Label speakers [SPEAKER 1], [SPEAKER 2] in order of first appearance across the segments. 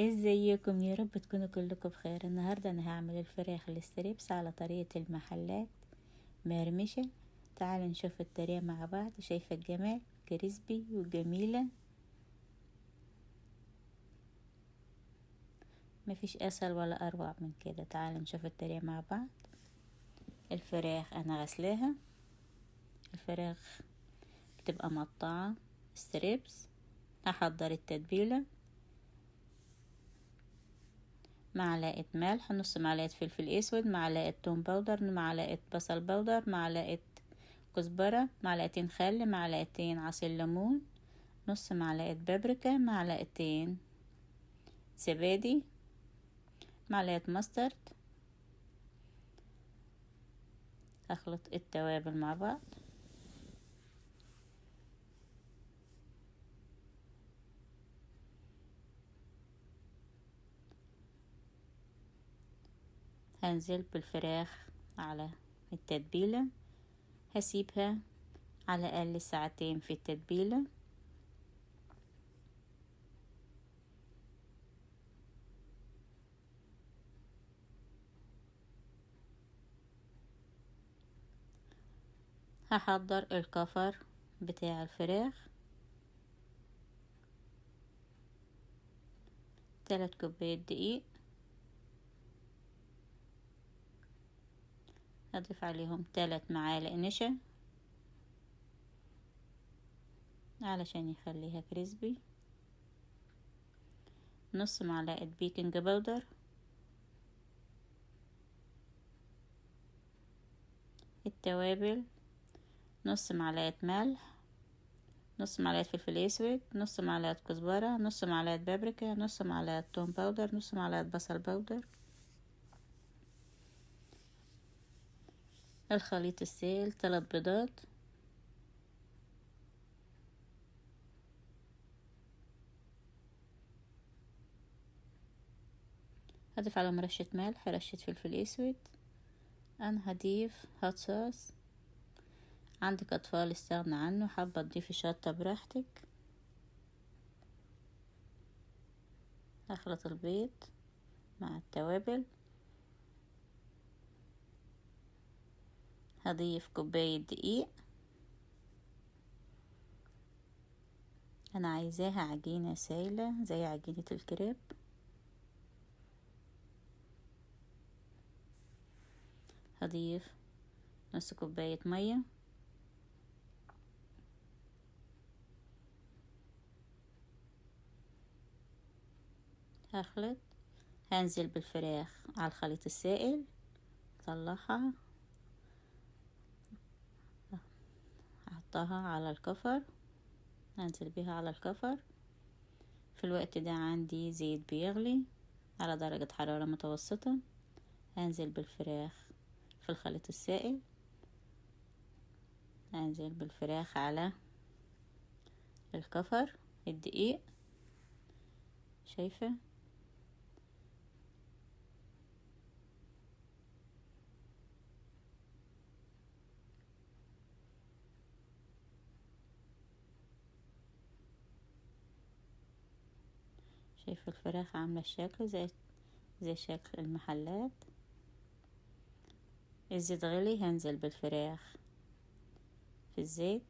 [SPEAKER 1] ازيكم؟ يا رب تكونوا كلكم بخير. النهاردة انا هعمل الفراخ الستريبس على طريقة المحلات مقرمشة. تعالوا نشوف الطريقة مع بعض. شايفة الجمال؟ كريسبي وجميلة، مفيش اسهل ولا اروع من كده. تعالوا نشوف الطريقة مع بعض. الفراخ انا غسلاها. الفراخ بتبقى مقطعة ستريبس. هحضر التتبيلة: معلقة ملح، نص معلقة فلفل اسود، معلقة توم باودر، معلقة بصل باودر، معلقة كزبرة، معلقتين خل، معلقتين عصير ليمون، نص معلقة بابريكا، معلقتين زبادي، معلقة مسترد. اخلط التوابل مع بعض. هنزل بالفراخ على التتبيلة. هسيبها على الاقل ساعتين في التتبيلة. هحضر الكفر بتاع الفراخ: 3 كوبايات دقيق، اضيف عليهم 3 معالق نشا علشان يخليها كريسبي، نص معلقة بيكنج باودر، التوابل: نص معلقة ملح، نص معلقة فلفل اسود، نص معلقة كزبرة، نص معلقة بابريكا، نص معلقة توم باودر، نص معلقة بصل باودر. الخليط السائل: 3 بيضات، هضيف عليهم رشة ملح، رشة فلفل اسود. انا هضيف هوت صوص. عندك اطفال استغنى عنه، حابة تضيفي شطة براحتك. هخلط البيض مع التوابل. هضيف كوباية دقيق. انا عايزاها عجينة سايلة زي عجينة الكريب. هضيف نص كوباية مية. هخلط. هنزل بالفراخ على الخليط السائل، اطلعها احطها على الكفر، هنزل بيها على الكفر. في الوقت ده عندي زيت بيغلي على درجة حرارة متوسطة. هنزل بالفراخ في الخليط السائل، هنزل بالفراخ على الكفر الدقيق. شايفة؟ شايفة الفراخ عاملة الشكل زي شكل المحلات. الزيت غلي، هنزل بالفراخ في الزيت،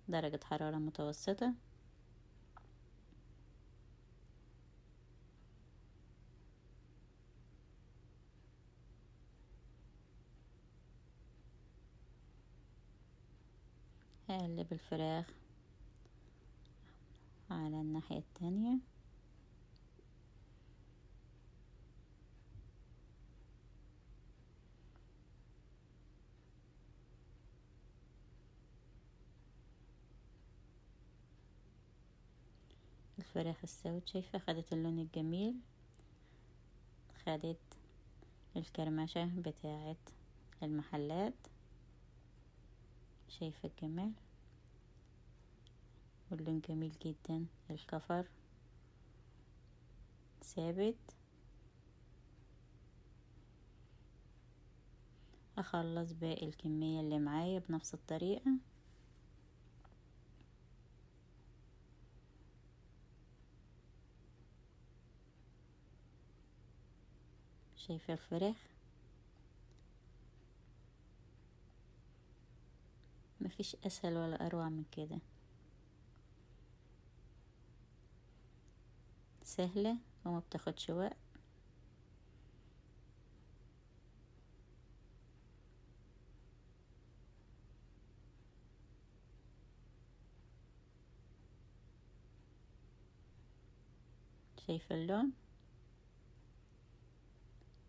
[SPEAKER 1] درجة حرارة متوسطة. هقلب الفراخ على الناحية التانية. الفراخ استوت، شايفة؟ خدت اللون الجميل، خدت الكرمشة بتاعة المحلات. شايفة الجمال؟ واللون جميل جدا. الكفر ثابت. اخلص باقي الكمية اللي معايا بنفس الطريقة. شايفة الفراخ؟ مفيش اسهل ولا اروع من كده، سهلة وما بتاخدش وقت. شايفة اللون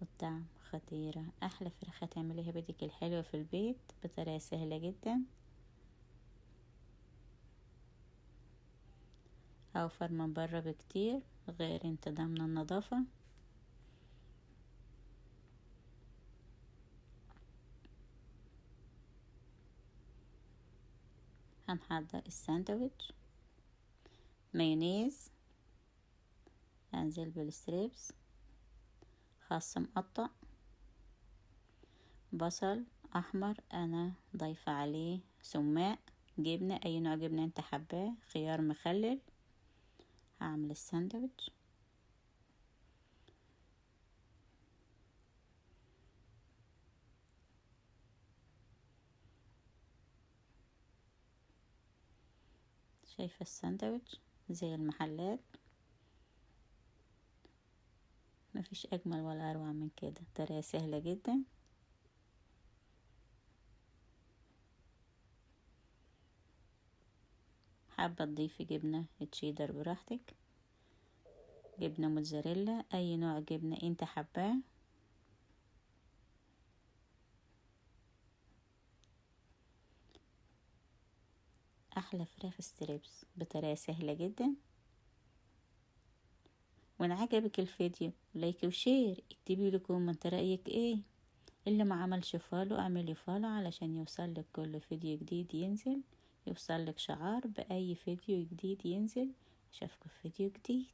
[SPEAKER 1] والطعم خطيرة. احلى فراخ هتعمليها بدك الحلوة في البيت بطريقة سهلة جدا، اوفر من بره بكتير، غير انت ضامنة النظافة. هنحضر الساندوتش. مايونيز، هنزل بالستريبس، خس مقطع، بصل احمر انا ضايفة عليه سماق، جبنة اي نوع جبنة انت حباه، خيار مخلل. هعمل الساندوتش. شايفة الساندوتش زي المحلات، مفيش اجمل ولا اروع من كده، طريقة سهلة جدا. حابة تضيفي جبنة تشيدر براحتك، جبنة موتزاريلا، اي نوع جبنة انت حباه. احلى فراخ ستريبس بطريقة سهلة جدا. وان عجبك الفيديو لايك وشير، اكتبي لي كومنت رأيك ايه. اللي ما عملش فولو اعملي فولو علشان يوصلك كل فيديو جديد ينزل، يوصلك شعار بأي فيديو جديد ينزل. اشوفكم في فيديو جديد.